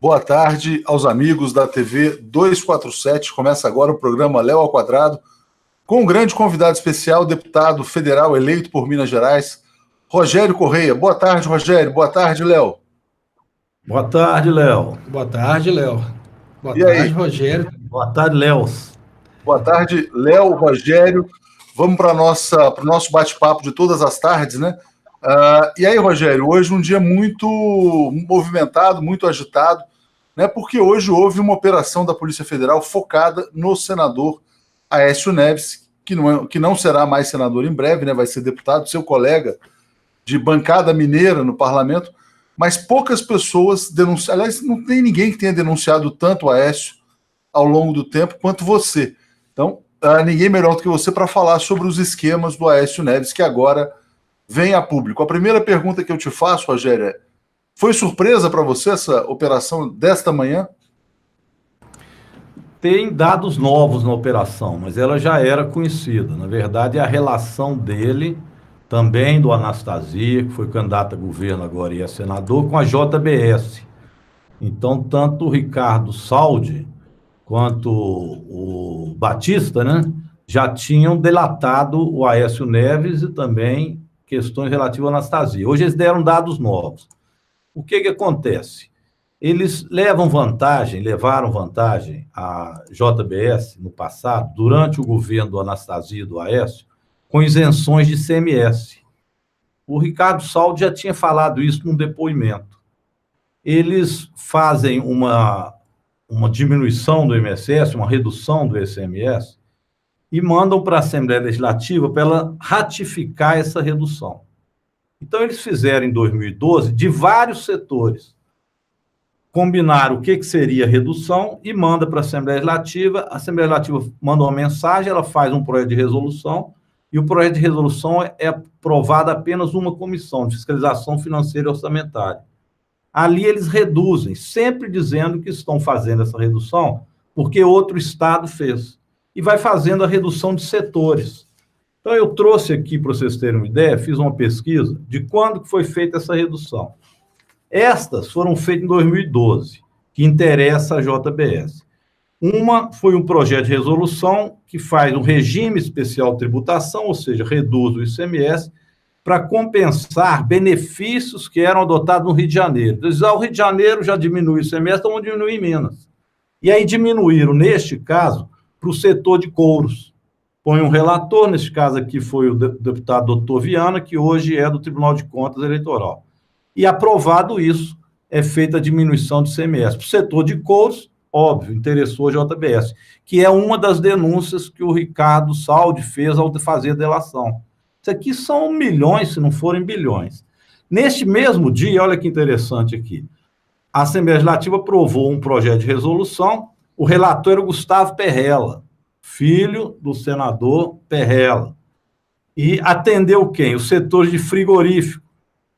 Boa tarde aos amigos da TV 247. Começa agora o programa Léo ao Quadrado, com um grande convidado especial, deputado federal eleito por Minas Gerais, Rogério Correia. Boa tarde, Rogério. Boa tarde, Léo. Boa tarde, Léo. Boa tarde, Léo. Boa E tarde, aí? Rogério. Boa tarde, Léo. Boa tarde, Léo, Rogério. Vamos para o nosso bate-papo de todas as tardes, né? E aí, Rogério, hoje um dia muito movimentado, muito agitado, né? Porque hoje houve uma operação da Polícia Federal focada no senador Aécio Neves, que não será mais senador em breve, né? Vai ser deputado, seu colega de bancada mineira no parlamento, mas poucas pessoas denunciaram. Aliás, não tem ninguém que tenha denunciado tanto o Aécio ao longo do tempo quanto você. Então, ninguém melhor do que você para falar sobre os esquemas do Aécio Neves, que agora vem a público. A primeira pergunta que eu te faço, Rogério, foi surpresa para você essa operação desta manhã? Tem dados novos na operação, mas ela já era conhecida. Na verdade, a relação dele, também do Anastasia, que foi candidato a governo agora e é senador, com a JBS. Então, tanto o Ricardo Saldi quanto o Batista, né, já tinham delatado o Aécio Neves e também questões relativas à Anastasia. Hoje eles deram dados novos. O que acontece? Eles levaram vantagem à JBS no passado, durante o governo do Anastasia e do Aécio, com isenções de ICMS. O Ricardo Saldi já tinha falado isso num depoimento. Eles fazem uma diminuição do INSS, uma redução do ICMS, e mandam para a Assembleia Legislativa para ela ratificar essa redução. Então, eles fizeram em 2012 de vários setores. Combinaram o que seria a redução e manda para a Assembleia Legislativa. A Assembleia Legislativa manda uma mensagem, ela faz um projeto de resolução, e o projeto de resolução é aprovado apenas uma comissão de fiscalização financeira e orçamentária. Ali eles reduzem, sempre dizendo que estão fazendo essa redução porque outro estado fez. E vai fazendo a redução de setores. Então, eu trouxe aqui, para vocês terem uma ideia, fiz uma pesquisa de quando que foi feita essa redução. Estas foram feitas em 2012, que interessa a JBS. Uma foi um projeto de resolução que faz um regime especial de tributação, ou seja, reduz o ICMS, para compensar benefícios que eram adotados no Rio de Janeiro. Então, o Rio de Janeiro já diminuiu o ICMS, então vão diminuir em Minas. E aí diminuíram, neste caso, para o setor de couros. Põe um relator, neste caso aqui foi o deputado doutor Viana, que hoje é do Tribunal de Contas Eleitoral. E aprovado isso, é feita a diminuição de ICMS. Para o setor de couros, óbvio, interessou a JBS, que é uma das denúncias que o Ricardo Saldi fez ao fazer a delação. Isso aqui são milhões, se não forem bilhões. Neste mesmo dia, olha que interessante aqui, a Assembleia Legislativa aprovou um projeto de resolução, o relator era o Gustavo Perrella, filho do senador Perrella. E atendeu quem? Os setores de frigorífico.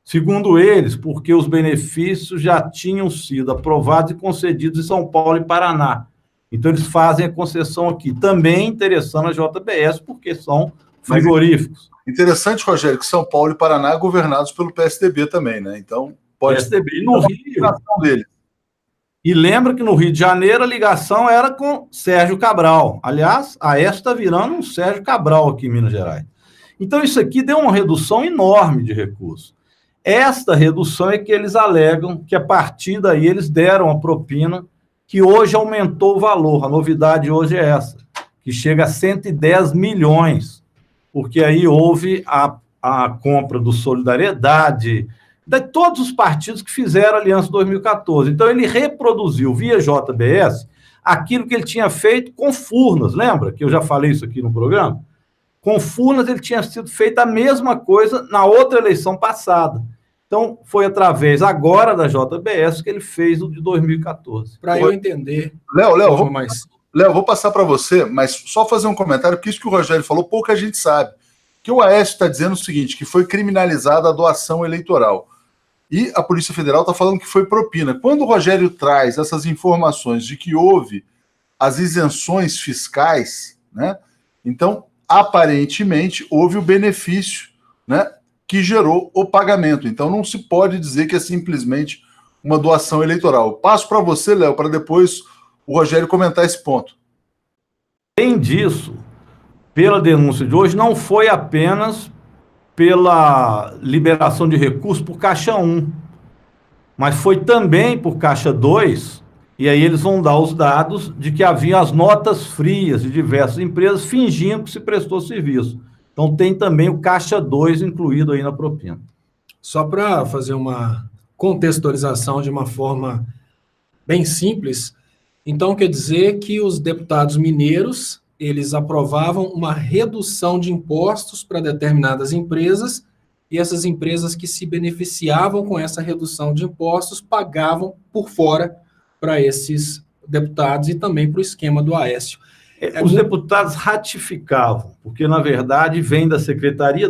Segundo eles, porque os benefícios já tinham sido aprovados e concedidos em São Paulo e Paraná. Então, eles fazem a concessão aqui, também interessando a JBS, porque são frigoríficos. Interessante, Rogério, que São Paulo e Paraná governados pelo PSDB também, né? Então, pode PSDB. E no Rio, dele. E lembra que no Rio de Janeiro a ligação era com Sérgio Cabral. Aliás, a Aécio está virando um Sérgio Cabral aqui em Minas Gerais. Então, isso aqui deu uma redução enorme de recursos. Esta redução é que eles alegam que, a partir daí, eles deram a propina, que hoje aumentou o valor. A novidade hoje é essa, que chega a 110 milhões, porque aí houve a compra do Solidariedade, de todos os partidos que fizeram a Aliança 2014. Então, ele reproduziu, via JBS, aquilo que ele tinha feito com Furnas. Lembra que eu já falei isso aqui no programa? Com Furnas, ele tinha sido feito a mesma coisa na outra eleição passada. Então, foi através agora da JBS que ele fez o de 2014. Para eu entender. Léo, vou passar para você, mas só fazer um comentário, porque isso que o Rogério falou, pouca gente sabe. Que o Aécio está dizendo o seguinte, que foi criminalizada a doação eleitoral. E a Polícia Federal está falando que foi propina. Quando o Rogério traz essas informações de que houve as isenções fiscais, né? Então, aparentemente, houve o benefício, né, que gerou o pagamento. Então, não se pode dizer que é simplesmente uma doação eleitoral. Passo para você, Léo, para depois o Rogério comentar esse ponto. Além disso, pela denúncia de hoje, não foi apenas pela liberação de recursos por Caixa 1, mas foi também por Caixa 2, e aí eles vão dar os dados de que havia as notas frias de diversas empresas fingindo que se prestou serviço. Então tem também o Caixa 2 incluído aí na propina. Só para fazer uma contextualização de uma forma bem simples, então quer dizer que os deputados mineiros, eles aprovavam uma redução de impostos para determinadas empresas, e essas empresas que se beneficiavam com essa redução de impostos pagavam por fora para esses deputados e também para o esquema do Aécio. Os deputados ratificavam, porque, na verdade, vem da Secretaria...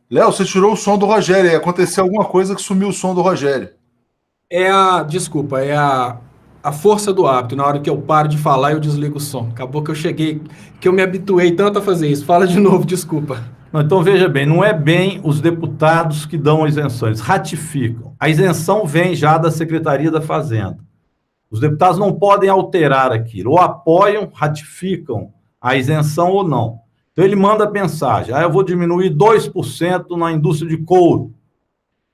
Léo, você tirou o som do Rogério, e aconteceu alguma coisa que sumiu o som do Rogério. Desculpa, é a força do hábito. Na hora que eu paro de falar, eu desligo o som. Acabou que eu me habituei tanto a fazer isso. Fala de novo, desculpa. Não, então, veja bem, não é bem os deputados que dão a isenção, eles ratificam. A isenção vem já da Secretaria da Fazenda. Os deputados não podem alterar aquilo, ou apoiam, ratificam a isenção ou não. Então, ele manda a mensagem, eu vou diminuir 2% na indústria de couro.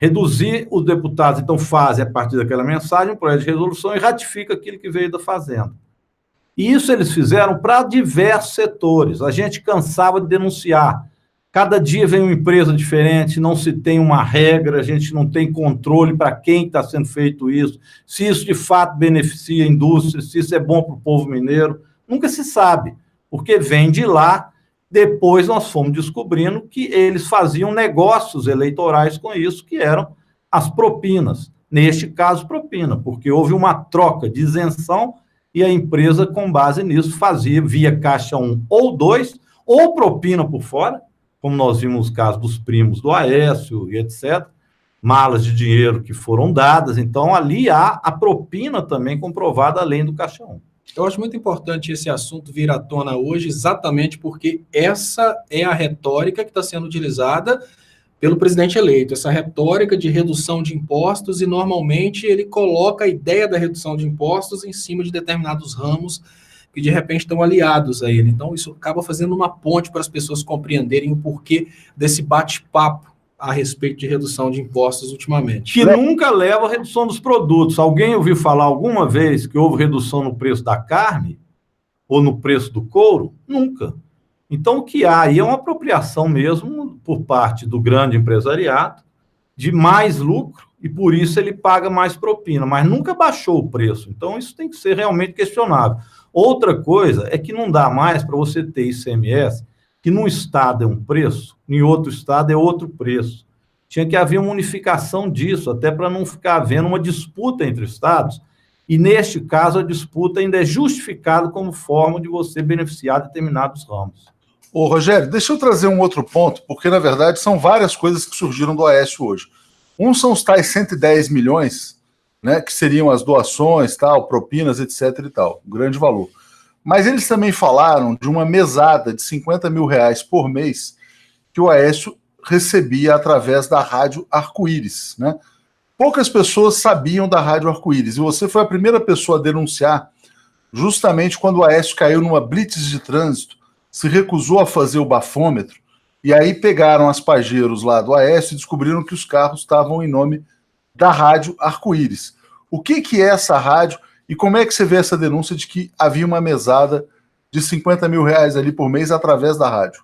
Reduzir, os deputados, então, fazem, a partir daquela mensagem, um projeto de resolução e ratifica aquilo que veio da Fazenda. E isso eles fizeram para diversos setores. A gente cansava de denunciar. Cada dia vem uma empresa diferente, não se tem uma regra, a gente não tem controle para quem está sendo feito isso, se isso de fato beneficia a indústria, se isso é bom para o povo mineiro, nunca se sabe, porque vem de lá. Depois nós fomos descobrindo que eles faziam negócios eleitorais com isso, que eram as propinas. Neste caso, propina, porque houve uma troca de isenção e a empresa, com base nisso, fazia via Caixa 1 ou 2, ou propina por fora, como nós vimos os casos dos primos do Aécio e etc., malas de dinheiro que foram dadas. Então, ali há a propina também comprovada, além do Caixa 1. Eu acho muito importante esse assunto vir à tona hoje, exatamente porque essa é a retórica que está sendo utilizada pelo presidente eleito, essa retórica de redução de impostos, e normalmente ele coloca a ideia da redução de impostos em cima de determinados ramos que de repente estão aliados a ele. Então isso acaba fazendo uma ponte para as pessoas compreenderem o porquê desse bate-papo a respeito de redução de impostos ultimamente. Que nunca leva à redução dos produtos. Alguém ouviu falar alguma vez que houve redução no preço da carne ou no preço do couro? Nunca. Então, o que há aí é uma apropriação mesmo por parte do grande empresariado de mais lucro, e por isso ele paga mais propina, mas nunca baixou o preço. Então, isso tem que ser realmente questionável. Outra coisa é que não dá mais para você ter ICMS, que num estado é um preço, em outro estado é outro preço. Tinha que haver uma unificação disso, até para não ficar havendo uma disputa entre estados, e neste caso a disputa ainda é justificada como forma de você beneficiar determinados ramos. Ô, Rogério, deixa eu trazer um outro ponto, porque na verdade são várias coisas que surgiram do Aécio hoje. Um são os tais 110 milhões, né, que seriam as doações, tal, propinas, etc. e tal, um grande valor. Mas eles também falaram de uma mesada de 50 mil reais por mês que o Aécio recebia através da Rádio Arco-Íris, né? Poucas pessoas sabiam da Rádio Arco-Íris, e você foi a primeira pessoa a denunciar justamente quando o Aécio caiu numa blitz de trânsito, se recusou a fazer o bafômetro, e aí pegaram as pageiros lá do Aécio e descobriram que os carros estavam em nome da Rádio Arco-Íris. O que é essa rádio e como é que você vê essa denúncia de que havia uma mesada de 50 mil reais ali por mês através da rádio?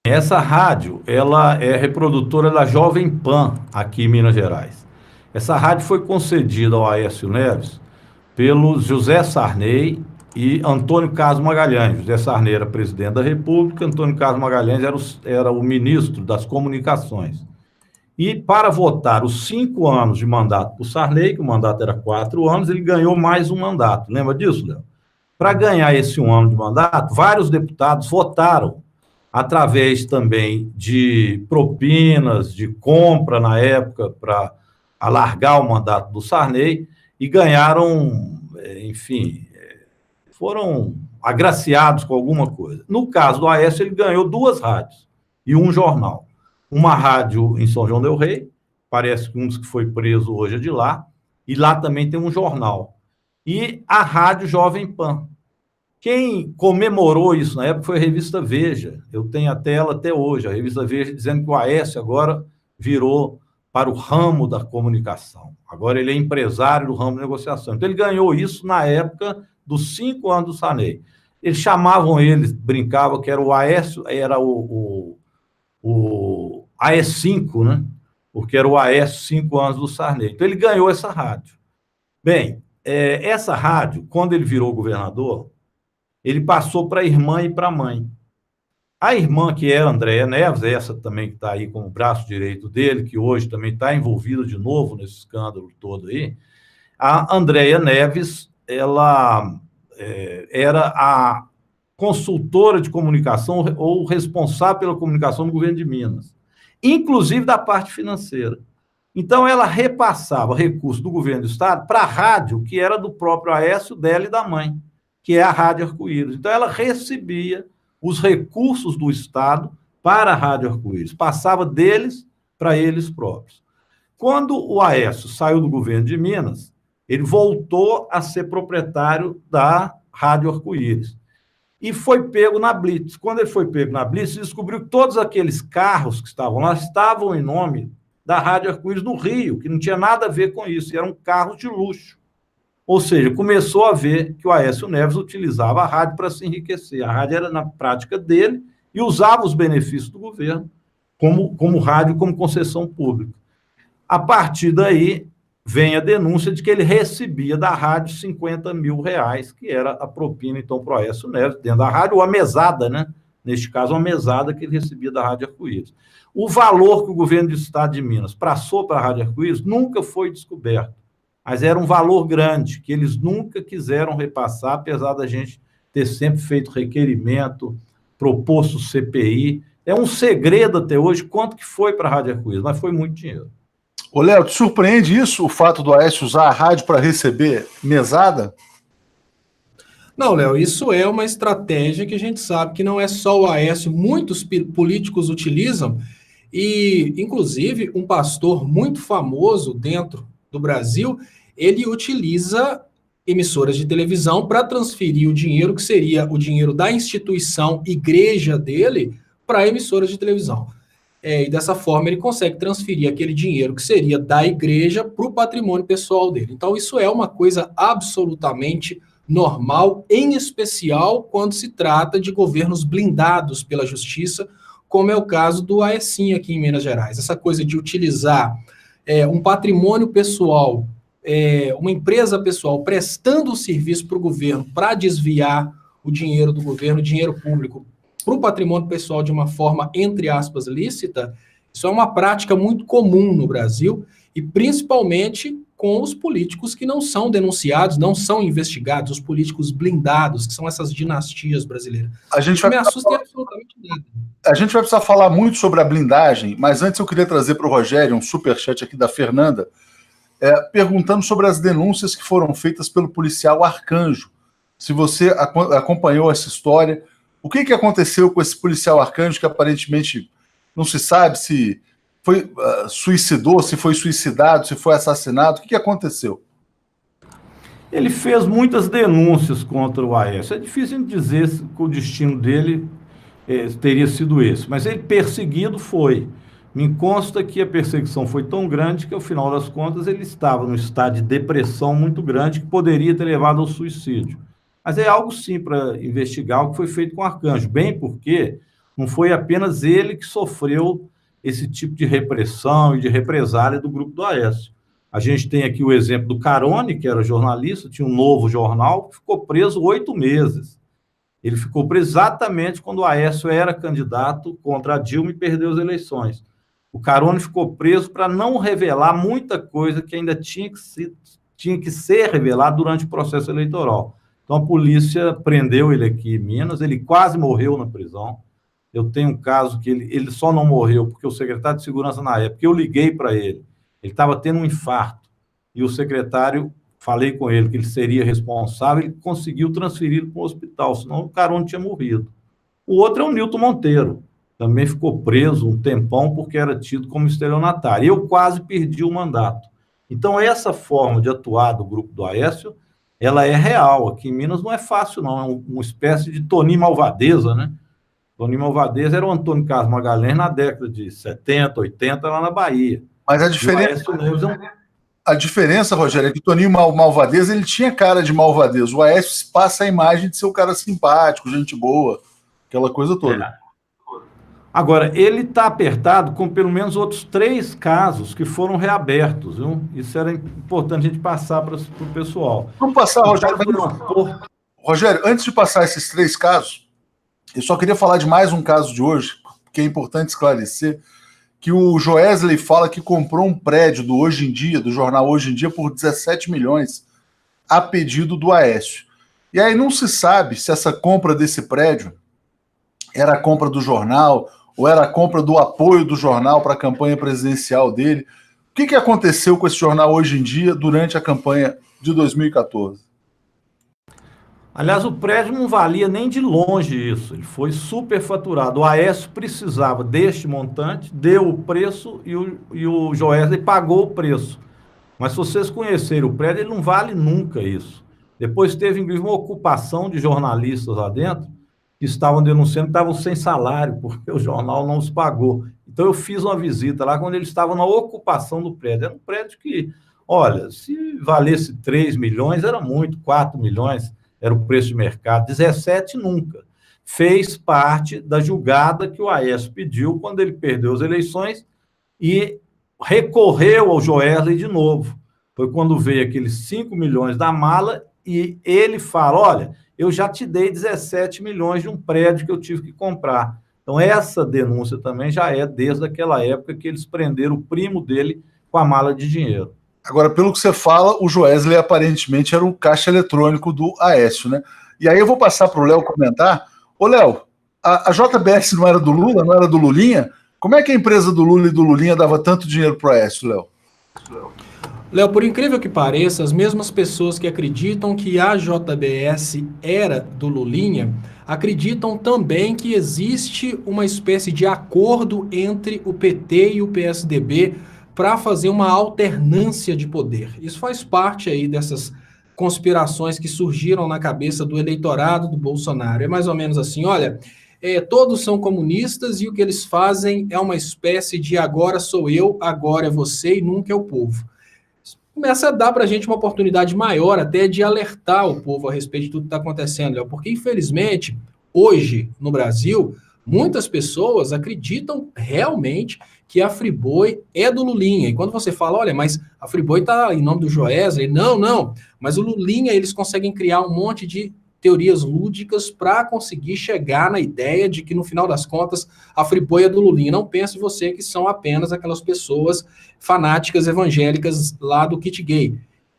Essa rádio, ela é reprodutora da Jovem Pan, aqui em Minas Gerais. Essa rádio foi concedida ao Aécio Neves pelos José Sarney e Antônio Carlos Magalhães. José Sarney era presidente da República, Antônio Carlos Magalhães era o ministro das Comunicações. E para votar os 5 anos de mandato para o Sarney, que o mandato era 4 anos, ele ganhou mais um mandato. Lembra disso, Léo? Para ganhar esse 1 ano de mandato, vários deputados votaram através também de propinas, de compra na época, para alargar o mandato do Sarney, e ganharam, enfim, foram agraciados com alguma coisa. No caso do Aécio, ele ganhou 2 rádios e um jornal. uma rádio em São João del Rei, parece que um dos que foi preso hoje é de lá, e lá também tem um jornal. E a Rádio Jovem Pan. Quem comemorou isso na época foi a revista Veja. Eu tenho a tela até hoje, a revista Veja dizendo que o Aécio agora virou para o ramo da comunicação. Agora ele é empresário do ramo de negociação. Então ele ganhou isso na época dos 5 anos do Sarney. Eles chamavam ele, brincavam que era o Aécio, era o AE5, né? Porque era o Aécio 5 anos do Sarney. Então ele ganhou essa rádio. Bem, essa rádio, quando ele virou governador, ele passou para a irmã e para a mãe. A irmã, que é a Andréia Neves, essa também que está aí como braço direito dele, que hoje também está envolvida de novo nesse escândalo todo aí, a Andréia Neves, ela era a consultora de comunicação ou responsável pela comunicação do governo de Minas, inclusive da parte financeira. Então, ela repassava recursos do governo do estado para a rádio, que era do próprio Aécio, dela e da mãe, que é a Rádio Arco-Íris. Então, ela recebia os recursos do estado para a Rádio Arco-Íris, passava deles para eles próprios. Quando o Aécio saiu do governo de Minas, ele voltou a ser proprietário da Rádio Arco-Íris e foi pego na Blitz. Quando ele foi pego na Blitz, descobriu que todos aqueles carros que estavam lá estavam em nome da Rádio Arco-Íris no Rio, que não tinha nada a ver com isso, eram carros de luxo. Ou seja, começou a ver que o Aécio Neves utilizava a rádio para se enriquecer. A rádio era na prática dele e usava os benefícios do governo como rádio, como concessão pública. A partir daí, vem a denúncia de que ele recebia da rádio R$50 mil, que era a propina, então, para o Aécio Neves, dentro da rádio, ou a mesada, né? Neste caso, uma mesada que ele recebia da Rádio Arco-Íris. O valor que o governo do estado de Minas passou para a Rádio Arco-Íris nunca foi descoberto, mas era um valor grande, que eles nunca quiseram repassar, apesar da gente ter sempre feito requerimento, proposto CPI. É um segredo até hoje quanto que foi para a Rádio Arco-Íris, mas foi muito dinheiro. Ô, Léo, te surpreende isso, o fato do Aécio usar a rádio para receber mesada? Não, Léo, isso é uma estratégia que a gente sabe que não é só o Aécio, muitos políticos utilizam, e, inclusive, um pastor muito famoso dentro do Brasil, ele utiliza emissoras de televisão para transferir o dinheiro, que seria o dinheiro da instituição igreja dele, para emissoras de televisão. E dessa forma ele consegue transferir aquele dinheiro que seria da igreja para o patrimônio pessoal dele. Então isso é uma coisa absolutamente normal, em especial quando se trata de governos blindados pela justiça, como é o caso do Aecinho aqui em Minas Gerais. Essa coisa de utilizar um patrimônio pessoal, uma empresa pessoal prestando o serviço para o governo para desviar o dinheiro do governo, dinheiro público, para o patrimônio pessoal de uma forma, entre aspas, lícita, isso é uma prática muito comum no Brasil, e principalmente com os políticos que não são denunciados, não são investigados, os políticos blindados, que são essas dinastias brasileiras. A gente vai me assusta absolutamente nada. A gente vai precisar falar muito sobre a blindagem, mas antes eu queria trazer para o Rogério um superchat aqui da Fernanda, perguntando sobre as denúncias que foram feitas pelo policial Arcanjo. Se você acompanhou essa história, o que aconteceu com esse policial Arcanjo, que aparentemente não se sabe se foi suicidou, se foi suicidado, se foi assassinado, o que aconteceu? Ele fez muitas denúncias contra o Aécio. É difícil dizer se o destino dele teria sido esse, mas ele perseguido foi. Me consta que a perseguição foi tão grande que, ao final das contas, ele estava num estado de depressão muito grande que poderia ter levado ao suicídio. Mas é algo, sim, para investigar o que foi feito com o Arcanjo, bem porque não foi apenas ele que sofreu esse tipo de repressão e de represália do grupo do Aécio. A gente tem aqui o exemplo do Carone, que era jornalista, tinha um Novo Jornal, que ficou preso 8 meses. Ele ficou preso exatamente quando o Aécio era candidato contra a Dilma e perdeu as eleições. O Carone ficou preso para não revelar muita coisa que ainda tinha que ser revelada durante o processo eleitoral. Então, a polícia prendeu ele aqui em Minas, ele quase morreu na prisão. Eu tenho um caso que ele só não morreu porque o secretário de segurança na época, eu liguei para ele estava tendo um infarto, e o secretário, falei com ele que ele seria responsável, ele conseguiu transferi-lo para o hospital, senão o Carone tinha morrido. O outro é o Nilton Monteiro. também ficou preso um tempão porque era tido como estelionatário. Eu quase perdi o mandato. Então, essa forma de atuar do grupo do Aécio, ela é real. Aqui em Minas não é fácil, não. É uma espécie de Toninho Malvadeza, né? Toninho Malvadeza era o Antônio Carlos Magalhães na década de 70, 80, lá na Bahia. Mas a diferença, Rogério, é que o Toninho Malvadeza, ele tinha cara de malvadeza. O Aécio passa a imagem de ser um cara simpático, gente boa, aquela coisa toda. Agora, ele está apertado com pelo menos outros 3 casos que foram reabertos, viu? Isso era importante a gente passar para o pessoal. Vamos passar, Rogério. Rogério, antes de passar esses 3 casos, eu só queria falar de mais um caso de hoje, que é importante esclarecer, que o Joesley fala que comprou um prédio do Hoje em Dia, do jornal Hoje em Dia, por 17 milhões, a pedido do Aécio. E aí não se sabe se essa compra desse prédio era a compra do jornal ou era a compra do apoio do jornal para a campanha presidencial dele. O que aconteceu com esse jornal Hoje em Dia durante a campanha de 2014? Aliás, o prédio não valia nem de longe isso, ele foi superfaturado. O Aécio precisava deste montante, deu o preço e o Joesley pagou o preço. Mas se vocês conhecerem o prédio, ele não vale nunca isso. Depois teve, inclusive, uma ocupação de jornalistas lá dentro, que estavam denunciando que estavam sem salário, porque o jornal não os pagou. Então eu fiz uma visita lá quando eles estavam na ocupação do prédio. Era um prédio que, olha, se valesse 3 milhões, era muito, 4 milhões era o preço de mercado, 17 nunca. Fez parte da julgada que o Aécio pediu quando ele perdeu as eleições e recorreu ao Joesley de novo. Foi quando veio aqueles 5 milhões da mala e ele fala, olha, eu já te dei 17 milhões de um prédio que eu tive que comprar. Então, essa denúncia também já é desde aquela época que eles prenderam o primo dele com a mala de dinheiro. Agora, pelo que você fala, o Joesley aparentemente era o caixa eletrônico do Aécio, né? E aí eu vou passar para o Léo comentar. Ô, Léo, a JBS não era do Lula, não era do Lulinha? Como é que a empresa do Lula e do Lulinha dava tanto dinheiro para o Aécio, Léo? Léo, por incrível que pareça, as mesmas pessoas que acreditam que a JBS era do Lulinha, acreditam também que existe uma espécie de acordo entre o PT e o PSDB para fazer uma alternância de poder. Isso faz parte aí dessas conspirações que surgiram na cabeça do eleitorado do Bolsonaro. É mais ou menos assim, olha, todos são comunistas e o que eles fazem é uma espécie de agora sou eu, agora é você e nunca é o povo. Começa a dar para a gente uma oportunidade maior até de alertar o povo a respeito de tudo que está acontecendo, Léo, porque infelizmente, hoje, no Brasil, muitas pessoas acreditam realmente que a Friboi é do Lulinha. E quando você fala, olha, mas a Friboi está em nome do Joesley, não. Mas o Lulinha, eles conseguem criar um monte de teorias lúdicas para conseguir chegar na ideia de que, no final das contas, a Friboi é do Lulinha. Não pense você que são apenas aquelas pessoas fanáticas evangélicas lá do kit gay.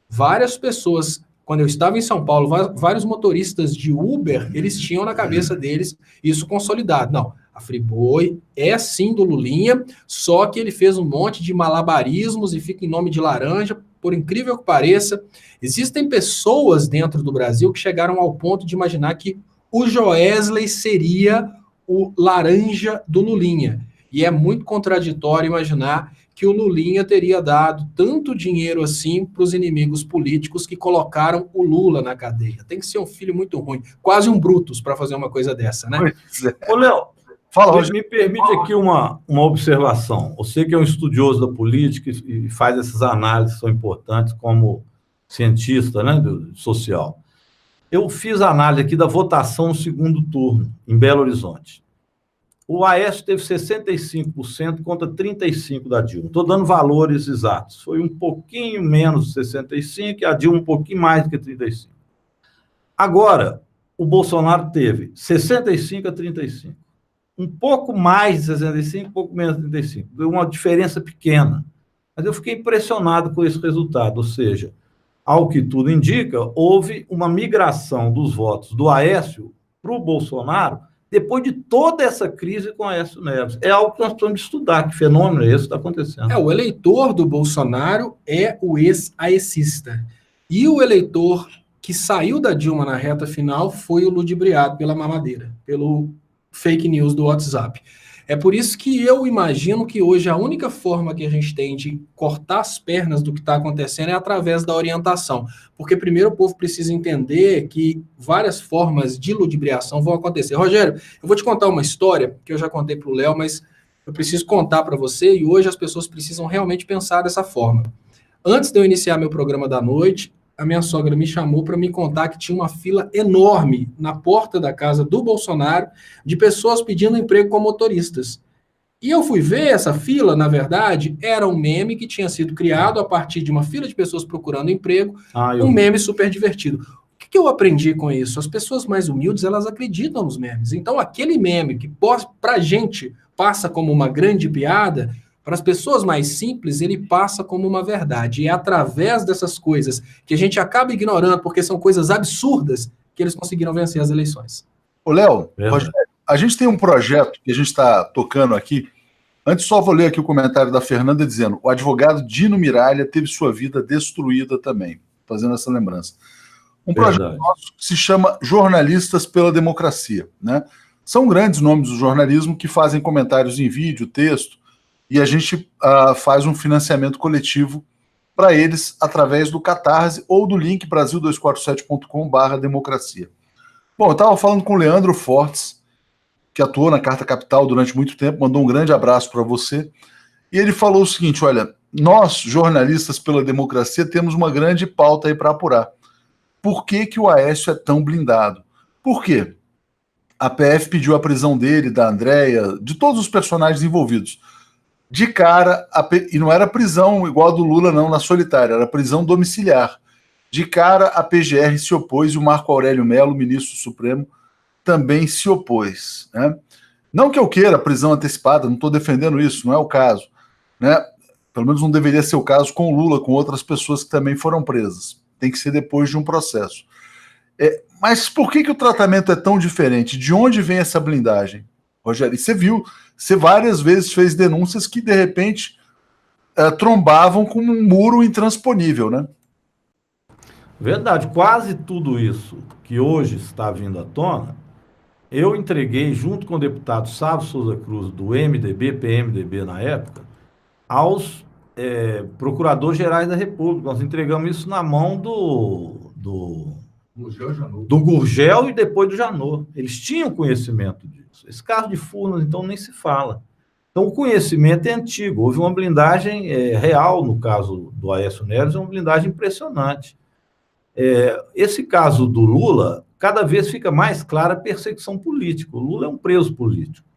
Várias pessoas, quando eu estava em São Paulo, vários motoristas de Uber, eles tinham na cabeça deles isso consolidado. Não, a Friboi é sim do Lulinha, só que ele fez um monte de malabarismos e fica em nome de laranja. Por incrível que pareça, existem pessoas dentro do Brasil que chegaram ao ponto de imaginar que o Joesley seria o laranja do Lulinha. E é muito contraditório imaginar que o Lulinha teria dado tanto dinheiro assim para os inimigos políticos que colocaram o Lula na cadeia. Tem que ser um filho muito ruim, quase um Brutus para fazer uma coisa dessa, né? Ô, Léo, fala, me permite aqui uma observação. Você que é um estudioso da política e faz essas análises que são importantes como cientista, né, social. Eu fiz a análise aqui da votação no segundo turno, em Belo Horizonte. O Aécio teve 65% contra 35% da Dilma. Estou dando valores exatos. Foi um pouquinho menos de 65% e a Dilma um pouquinho mais do que 35%. Agora, o Bolsonaro teve 65% a 35%. Um pouco mais de 65%, um pouco menos de 35%. Deu uma diferença pequena. Mas eu fiquei impressionado com esse resultado. Ou seja, ao que tudo indica, houve uma migração dos votos do Aécio para o Bolsonaro depois de toda essa crise com Aécio Neves. É algo que nós precisamos estudar, que fenômeno é esse que está acontecendo. O eleitor do Bolsonaro é o ex-aecista. E o eleitor que saiu da Dilma na reta final foi o ludibriado pela mamadeira, pelo fake news do WhatsApp. É por isso que eu imagino que hoje a única forma que a gente tem de cortar as pernas do que está acontecendo é através da orientação. Porque primeiro o povo precisa entender que várias formas de ludibriação vão acontecer. Rogério, eu vou te contar uma história que eu já contei para o Léo, mas eu preciso contar para você e hoje as pessoas precisam realmente pensar dessa forma. Antes de eu iniciar meu programa da noite, a minha sogra me chamou para me contar que tinha uma fila enorme na porta da casa do Bolsonaro de pessoas pedindo emprego como motoristas. E eu fui ver essa fila, na verdade, era um meme que tinha sido criado a partir de uma fila de pessoas procurando emprego, um meme super divertido. O que eu aprendi com isso? As pessoas mais humildes, elas acreditam nos memes. Então, aquele meme que para a gente passa como uma grande piada, para as pessoas mais simples, ele passa como uma verdade. E é através dessas coisas que a gente acaba ignorando, porque são coisas absurdas, que eles conseguiram vencer as eleições. Ô, Léo, a gente tem um projeto que a gente está tocando aqui. Antes, só vou ler aqui o comentário da Fernanda dizendo: o advogado Dino Miralha teve sua vida destruída também, fazendo essa lembrança. Um projeto nosso que se chama Jornalistas pela Democracia, né? São grandes nomes do jornalismo que fazem comentários em vídeo, texto, e a gente faz um financiamento coletivo para eles através do Catarse ou do link brasil247.com/democracia. Bom, eu estava falando com o Leandro Fortes, que atuou na Carta Capital durante muito tempo, mandou um grande abraço para você, e ele falou o seguinte: olha, nós, jornalistas pela democracia, temos uma grande pauta aí para apurar. Por que o Aécio é tão blindado? Por quê? A PF pediu a prisão dele, da Andréia, de todos os personagens envolvidos. De cara, e não era prisão igual a do Lula, não, na solitária, era prisão domiciliar. De cara, a PGR se opôs e o Marco Aurélio Mello, ministro Supremo, também se opôs, né? Não que eu queira prisão antecipada, não estou defendendo isso, não é o caso, né? Pelo menos não deveria ser o caso com o Lula, com outras pessoas que também foram presas. Tem que ser depois de um processo. Mas por que o tratamento é tão diferente? De onde vem essa blindagem, Rogério? E você viu, você várias vezes fez denúncias que, de repente, trombavam com um muro intransponível, né? Verdade, quase tudo isso que hoje está vindo à tona, eu entreguei, junto com o deputado Sávio Souza Cruz, do MDB, PMDB na época, aos procuradores-gerais da República. Nós entregamos isso na mão do Gurgel e depois do Janot. Eles tinham conhecimento disso. Esse caso de Furnas, então, nem se fala. Então, o conhecimento é antigo. Houve uma blindagem real no caso do Aécio Neves, uma blindagem impressionante. Esse caso do Lula, cada vez fica mais clara a perseguição política. O Lula é um preso político.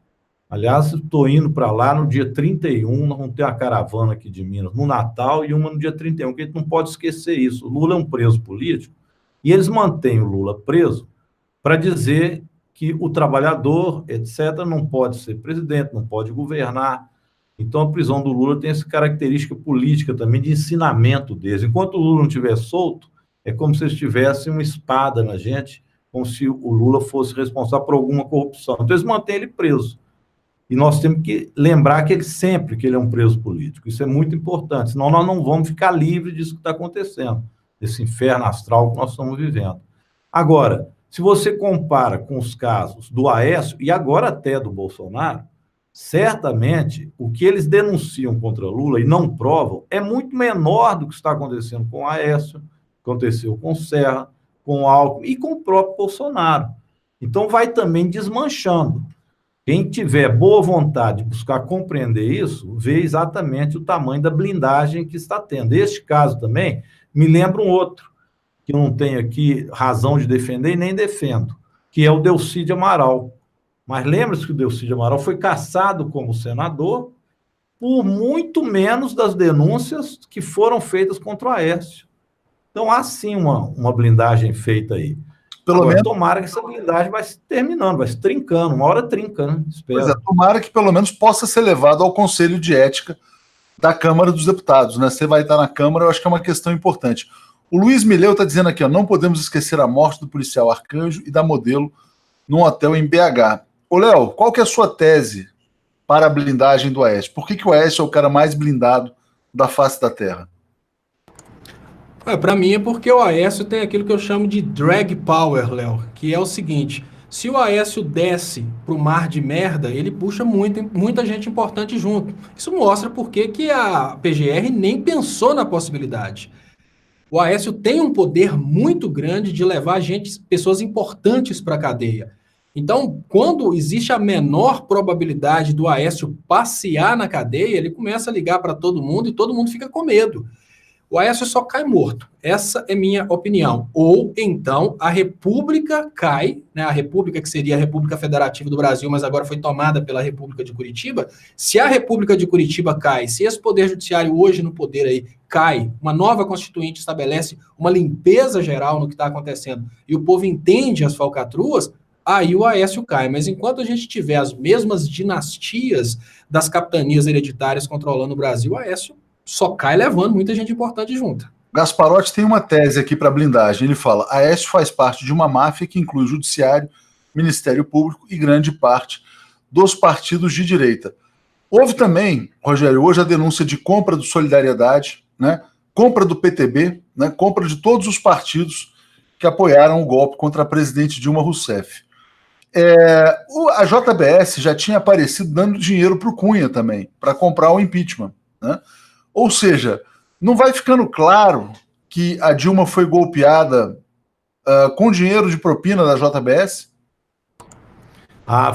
Aliás, estou indo para lá no dia 31, nós vamos ter uma caravana aqui de Minas no Natal e uma no dia 31, que a gente não pode esquecer isso. O Lula é um preso político e eles mantêm o Lula preso para dizer que o trabalhador, etc., não pode ser presidente, não pode governar. Então, a prisão do Lula tem essa característica política também de ensinamento deles. Enquanto o Lula não estiver solto, é como se eles tivessem uma espada na gente, como se o Lula fosse responsável por alguma corrupção. Então, eles mantêm ele preso. E nós temos que lembrar que ele é um preso político. Isso é muito importante, senão nós não vamos ficar livres disso que está acontecendo, desse inferno astral que nós estamos vivendo. Agora, se você compara com os casos do Aécio e agora até do Bolsonaro, certamente o que eles denunciam contra Lula e não provam é muito menor do que está acontecendo com o Aécio, aconteceu com o Serra, com o Alckmin e com o próprio Bolsonaro. Então vai também desmanchando. Quem tiver boa vontade de buscar compreender isso, vê exatamente o tamanho da blindagem que está tendo. Este caso também me lembra um outro, que eu não tenho aqui razão de defender e nem defendo, que é o Delcídio Amaral. Mas lembre-se que o Delcídio Amaral foi cassado como senador por muito menos das denúncias que foram feitas contra o Aécio. Então, há sim uma blindagem feita aí. Pelo menos, tomara que essa blindagem vai se terminando, vai se trincando, uma hora trinca, né? Pois é, tomara que pelo menos possa ser levado ao Conselho de Ética da Câmara dos Deputados, né? Você vai estar na Câmara, eu acho que é uma questão importante. O Luiz Mileu está dizendo aqui, ó, não podemos esquecer a morte do policial Arcanjo e da modelo num hotel em BH. Ô, Léo, qual que é a sua tese para a blindagem do Aécio? Por que o Aécio é o cara mais blindado da face da Terra? Para mim é porque o Aécio tem aquilo que eu chamo de drag power, Léo, que é o seguinte: Se o Aécio desce para o mar de merda, ele puxa muita gente importante junto. Isso mostra por que a PGR nem pensou na possibilidade. O Aécio tem um poder muito grande de levar pessoas importantes para a cadeia. Então, quando existe a menor probabilidade do Aécio passear na cadeia, ele começa a ligar para todo mundo e todo mundo fica com medo. O Aécio só cai morto. Essa é minha opinião. Ou, então, a República cai, né? A República que seria a República Federativa do Brasil, mas agora foi tomada pela República de Curitiba. Se a República de Curitiba cai, se esse poder judiciário hoje no poder aí cai, uma nova constituinte estabelece uma limpeza geral no que está acontecendo e o povo entende as falcatruas, aí o Aécio cai. Mas enquanto a gente tiver as mesmas dinastias das capitanias hereditárias controlando o Brasil, o Aécio só cai levando muita gente importante junto. Gasparotti tem uma tese aqui para blindagem. Ele fala: Aécio faz parte de uma máfia que inclui o Judiciário, Ministério Público e grande parte dos partidos de direita. Houve também, Rogério, hoje a denúncia de compra do Solidariedade, né, compra do PTB, né, compra de todos os partidos que apoiaram o golpe contra a presidente Dilma Rousseff. A JBS já tinha aparecido dando dinheiro para o Cunha também, para comprar o impeachment, né? Ou seja, não vai ficando claro que a Dilma foi golpeada com dinheiro de propina da JBS?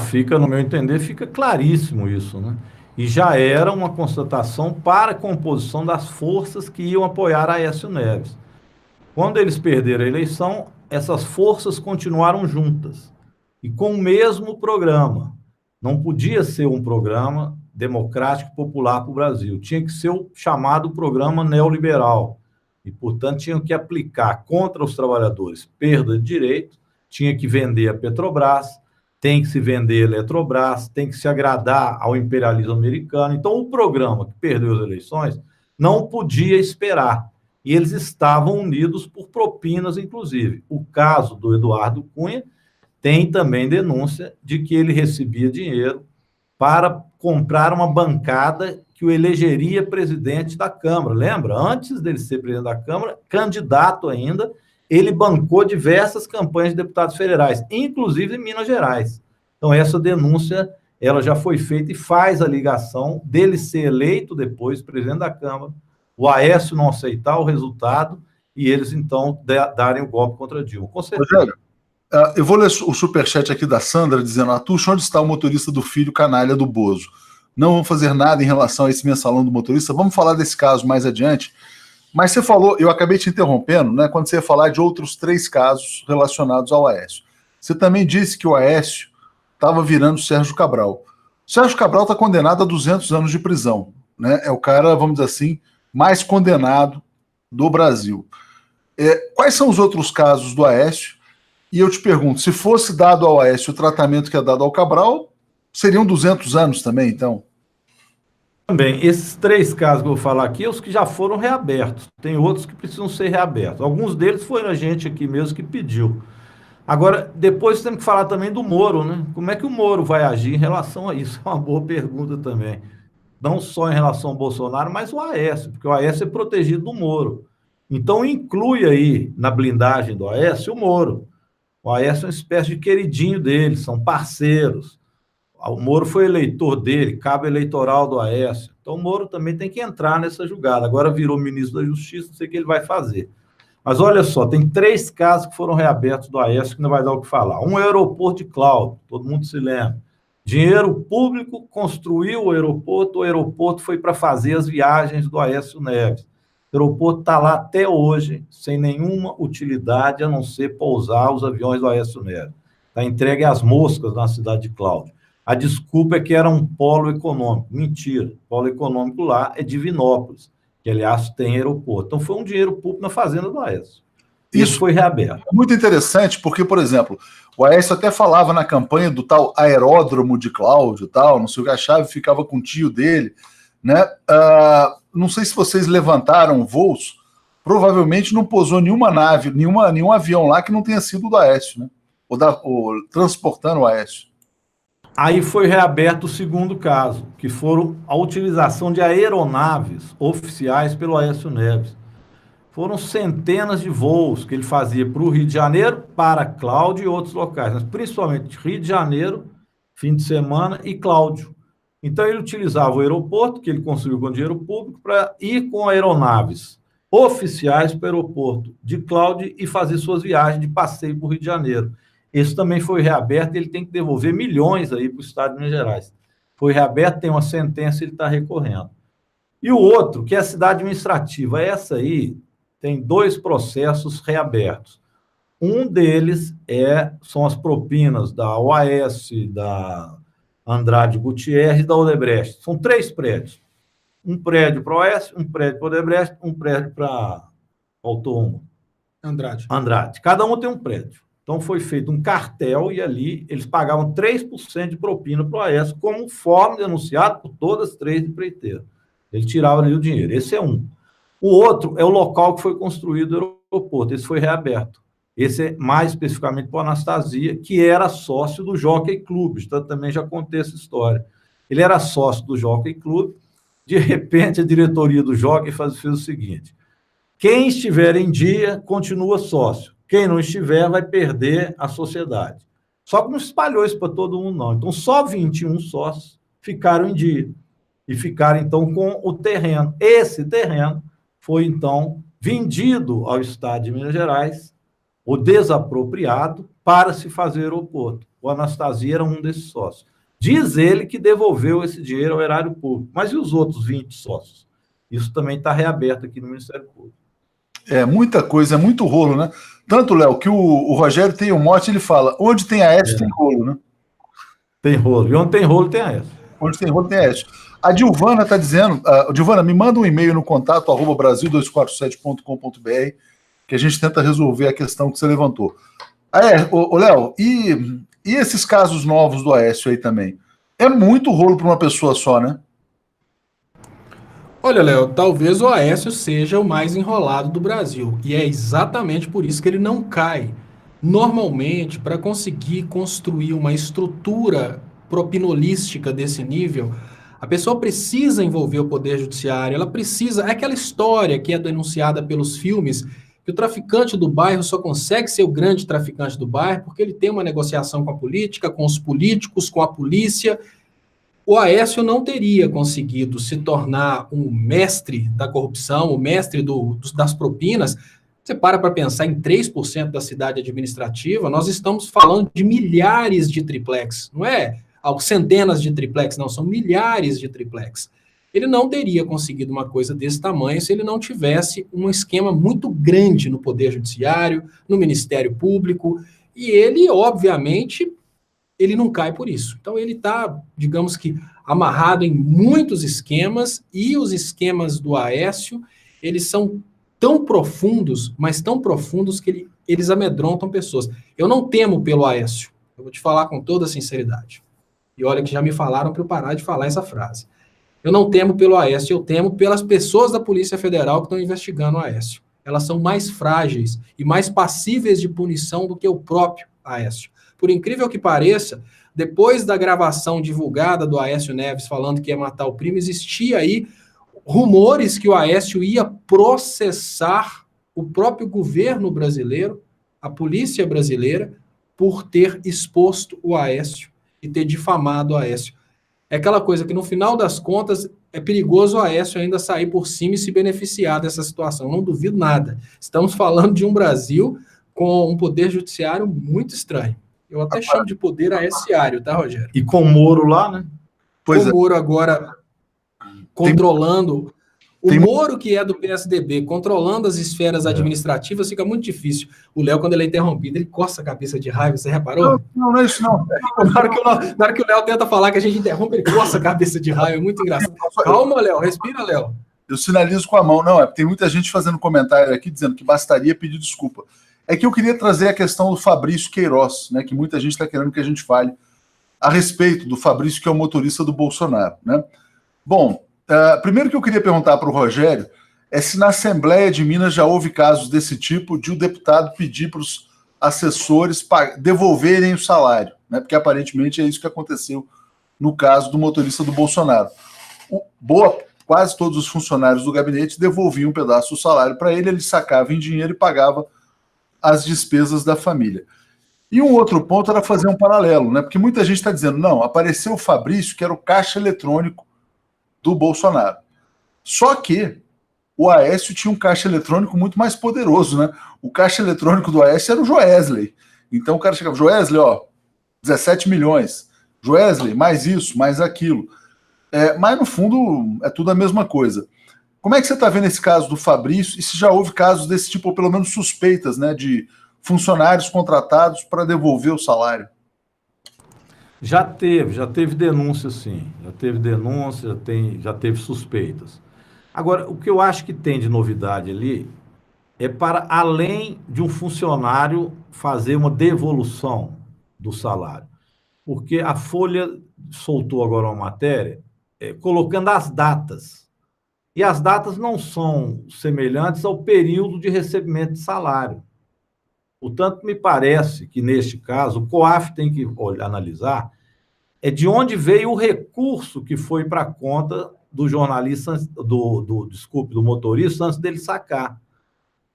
Fica, no meu entender, fica claríssimo isso, né? E já era uma constatação para a composição das forças que iam apoiar Aécio Neves. Quando eles perderam a eleição, essas forças continuaram juntas e com o mesmo programa. Não podia ser um programa democrático e popular para o Brasil. Tinha que ser o chamado programa neoliberal. E, portanto, tinham que aplicar contra os trabalhadores perda de direito, tinha que vender a Petrobras, tem que se vender a Eletrobras, tem que se agradar ao imperialismo americano. Então, o programa que perdeu as eleições não podia esperar. E eles estavam unidos por propinas, inclusive. O caso do Eduardo Cunha tem também denúncia de que ele recebia dinheiro para comprar uma bancada que o elegeria presidente da Câmara. Lembra? Antes dele ser presidente da Câmara, candidato ainda, ele bancou diversas campanhas de deputados federais, inclusive em Minas Gerais. Então, essa denúncia ela já foi feita e faz a ligação dele ser eleito depois presidente da Câmara, o Aécio não aceitar o resultado e eles, então, darem o golpe contra Dilma. Com certeza. Rogério, eu vou ler o superchat aqui da Sandra, dizendo: Atucho, onde está o motorista do filho canalha do Bozo? Não vamos fazer nada em relação a esse mensalão do motorista, vamos falar desse caso mais adiante. Mas você falou, eu acabei te interrompendo, né, quando você ia falar de outros 3 casos relacionados ao Aécio. Você também disse que o Aécio estava virando Sérgio Cabral. O Sérgio Cabral está condenado a 200 anos de prisão, né? É o cara, vamos dizer assim, mais condenado do Brasil. Quais são os outros casos do Aécio? E eu te pergunto, se fosse dado ao Aécio o tratamento que é dado ao Cabral, seriam 200 anos também, então? Também, esses 3 casos que eu vou falar aqui, os que já foram reabertos. Tem outros que precisam ser reabertos. Alguns deles foram a gente aqui mesmo que pediu. Agora, depois temos que falar também do Moro, né? Como é que o Moro vai agir em relação a isso? É uma boa pergunta também. Não só em relação ao Bolsonaro, mas o Aécio, porque o Aécio é protegido do Moro. Então, inclui aí, na blindagem do Aécio, o Moro. O Aécio é uma espécie de queridinho dele, são parceiros. O Moro foi eleitor dele, cabo eleitoral do Aécio. Então, o Moro também tem que entrar nessa jogada. Agora virou ministro da Justiça, não sei o que ele vai fazer. Mas olha só, tem 3 casos que foram reabertos do Aécio que não vai dar o que falar. Um é o aeroporto de Cláudio, todo mundo se lembra. Dinheiro público construiu o aeroporto foi para fazer as viagens do Aécio Neves. O aeroporto está lá até hoje, sem nenhuma utilidade, a não ser pousar os aviões do Aécio Neves. Está entregue às moscas na cidade de Cláudio. A desculpa é que era um polo econômico. Mentira. O polo econômico lá é Divinópolis, que, aliás, tem aeroporto. Então, foi um dinheiro público na fazenda do Aécio. Isso foi reaberto. É muito interessante, porque, por exemplo, o Aécio até falava na campanha do tal aeródromo de Cláudio, tal, não sei o que, a chave ficava com o tio dele, né? Não sei se vocês levantaram voos, provavelmente não pousou nenhuma nave, nenhum avião lá que não tenha sido do Aécio, né? Ou transportando o Aécio. Aí foi reaberto o segundo caso, que foram a utilização de aeronaves oficiais pelo Aécio Neves. foram centenas de voos que ele fazia para o Rio de Janeiro, para Cláudio e outros locais, mas principalmente Rio de Janeiro, fim de semana, e Cláudio. Então, ele utilizava o aeroporto, que ele construiu com dinheiro público, para ir com aeronaves oficiais para o aeroporto de Cláudio e fazer suas viagens de passeio para o Rio de Janeiro. Esse também foi reaberto, ele tem que devolver milhões aí para o Estado de Minas Gerais. Foi reaberto, tem uma sentença, ele está recorrendo. E o outro, que é a cidade administrativa, essa aí tem 2 processos reabertos. Um deles são as propinas da OAS, da Andrade Gutierrez e da Odebrecht. São 3 prédios. Um prédio para a OAS, um prédio para a Odebrecht, um prédio para Autônomo. Andrade. Cada um tem um prédio. Então, foi feito um cartel e ali eles pagavam 3% de propina para o OAS, conforme denunciado por todas as 3 empreiteiras. Ele tirava ali o dinheiro. Esse é um. O outro é o local que foi construído o aeroporto. Esse foi reaberto. Esse é mais especificamente para o Anastasia, que era sócio do Jockey Club. Então, também já contei essa história. Ele era sócio do Jockey Club. De repente, a diretoria do Jockey fez o seguinte: quem estiver em dia, continua sócio. Quem não estiver, vai perder a sociedade. Só que não espalhou isso para todo mundo, não. Então, só 21 sócios ficaram em dia. E ficaram, então, com o terreno. Esse terreno foi, então, vendido ao Estado de Minas Gerais, ou desapropriado, para se fazer aeroporto. O Anastasia era um desses sócios. Diz ele que devolveu esse dinheiro ao erário público. Mas e os outros 20 sócios? Isso também está reaberto aqui no Ministério Público. É muita coisa, é muito rolo, né? Tanto, Léo, que o Rogério tem um mote, ele fala, onde tem Aécio, tem rolo, né? Tem rolo. E onde tem rolo, tem Aécio. Onde tem rolo, tem Aécio. A Dilvana está dizendo, Dilvana, me manda um e-mail no contato, @brasil247.com.br, que a gente tenta resolver a questão que você levantou. Léo, e esses casos novos do Aécio aí também? É muito rolo para uma pessoa só, né? Olha, Léo, talvez o Aécio seja o mais enrolado do Brasil. E é exatamente por isso que ele não cai. Normalmente, para conseguir construir uma estrutura propinolística desse nível, a pessoa precisa envolver o Poder Judiciário, ela precisa... É aquela história que é denunciada pelos filmes, que o traficante do bairro só consegue ser o grande traficante do bairro porque ele tem uma negociação com a política, com os políticos, com a polícia. O Aécio não teria conseguido se tornar um mestre da corrupção, o mestre das propinas. Você para pensar em 3% da cidade administrativa, nós estamos falando de milhares de triplex, não é centenas de triplex, não, são milhares de triplex. Ele não teria conseguido uma coisa desse tamanho se ele não tivesse um esquema muito grande no Poder Judiciário, no Ministério Público, e ele, obviamente, ele não cai por isso. Então, ele está, digamos que, amarrado em muitos esquemas, e os esquemas do Aécio, eles são tão profundos, mas tão profundos que eles amedrontam pessoas. Eu não temo pelo Aécio, eu vou te falar com toda a sinceridade. E olha que já me falaram para eu parar de falar essa frase. Eu não temo pelo Aécio, eu temo pelas pessoas da Polícia Federal que estão investigando o Aécio. Elas são mais frágeis e mais passíveis de punição do que o próprio Aécio. Por incrível que pareça, depois da gravação divulgada do Aécio Neves falando que ia matar o primo, existia aí rumores que o Aécio ia processar o próprio governo brasileiro, a polícia brasileira, por ter exposto o Aécio e ter difamado o Aécio. É aquela coisa que, no final das contas, é perigoso o Aécio ainda sair por cima e se beneficiar dessa situação. Não duvido nada. Estamos falando de um Brasil com um poder judiciário muito estranho. Eu até chamo de poder aéciário, tá, Rogério? E com o Moro lá, né? Pois o Moro agora controlando... O Moro, que é do PSDB, controlando as esferas administrativas, fica muito difícil. O Léo, quando ele é interrompido, ele coça a cabeça de raiva, você reparou? Não é isso não. Na hora que o Léo tenta falar que a gente interrompe, ele coça a cabeça de raiva, é muito engraçado. Calma, Léo, respira, Léo. Eu sinalizo com a mão. Não, tem muita gente fazendo comentário aqui dizendo que bastaria pedir desculpa. É que eu queria trazer a questão do Fabrício Queiroz, né, que muita gente está querendo que a gente fale a respeito do Fabrício, que é o motorista do Bolsonaro, né? Bom, primeiro que eu queria perguntar para o Rogério é se na Assembleia de Minas já houve casos desse tipo de o deputado pedir para os assessores devolverem o salário, né? Porque aparentemente é isso que aconteceu no caso do motorista do Bolsonaro. quase todos os funcionários do gabinete devolviam um pedaço do salário para ele, ele sacava em dinheiro e pagava as despesas da família. E um outro ponto era fazer um paralelo, né? Porque muita gente está dizendo, não, apareceu o Fabrício, que era o caixa eletrônico do Bolsonaro. Só que o Aécio tinha um caixa eletrônico muito mais poderoso, né? O caixa eletrônico do Aécio era o Joesley. Então o cara chegava, Joesley, ó, 17 milhões. Joesley, mais isso, mais aquilo. Mas no fundo é tudo a mesma coisa. Como é que você está vendo esse caso do Fabrício? E se já houve casos desse tipo, ou pelo menos suspeitas, né, de funcionários contratados para devolver o salário? Já teve denúncia, sim. Já teve denúncia, já teve suspeitas. Agora, o que eu acho que tem de novidade ali é para além de um funcionário fazer uma devolução do salário. Porque a Folha soltou agora uma matéria colocando as datas. E as datas não são semelhantes ao período de recebimento de salário. Portanto, me parece que, neste caso, o COAF tem que analisar de onde veio o recurso que foi para a conta do jornalista, do motorista, antes dele sacar.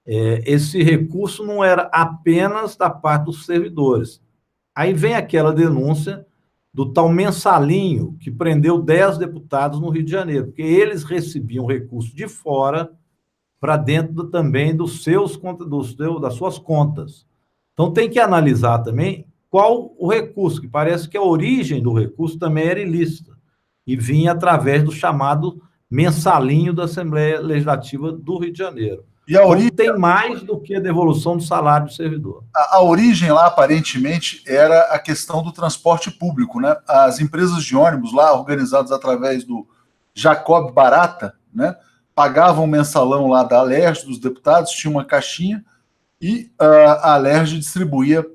Esse recurso não era apenas da parte dos servidores. Aí vem aquela denúncia do tal mensalinho que prendeu 10 deputados no Rio de Janeiro, porque eles recebiam recurso de fora para dentro também das suas contas. Então tem que analisar também qual o recurso, que parece que a origem do recurso também era ilícita, e vinha através do chamado mensalinho da Assembleia Legislativa do Rio de Janeiro. E a origem tem mais do que a devolução do salário do servidor. A origem lá, aparentemente, era a questão do transporte público, né? As empresas de ônibus lá, organizadas através do Jacob Barata, né, pagavam um mensalão lá da Alerj, dos deputados, tinha uma caixinha, e a Alerj distribuía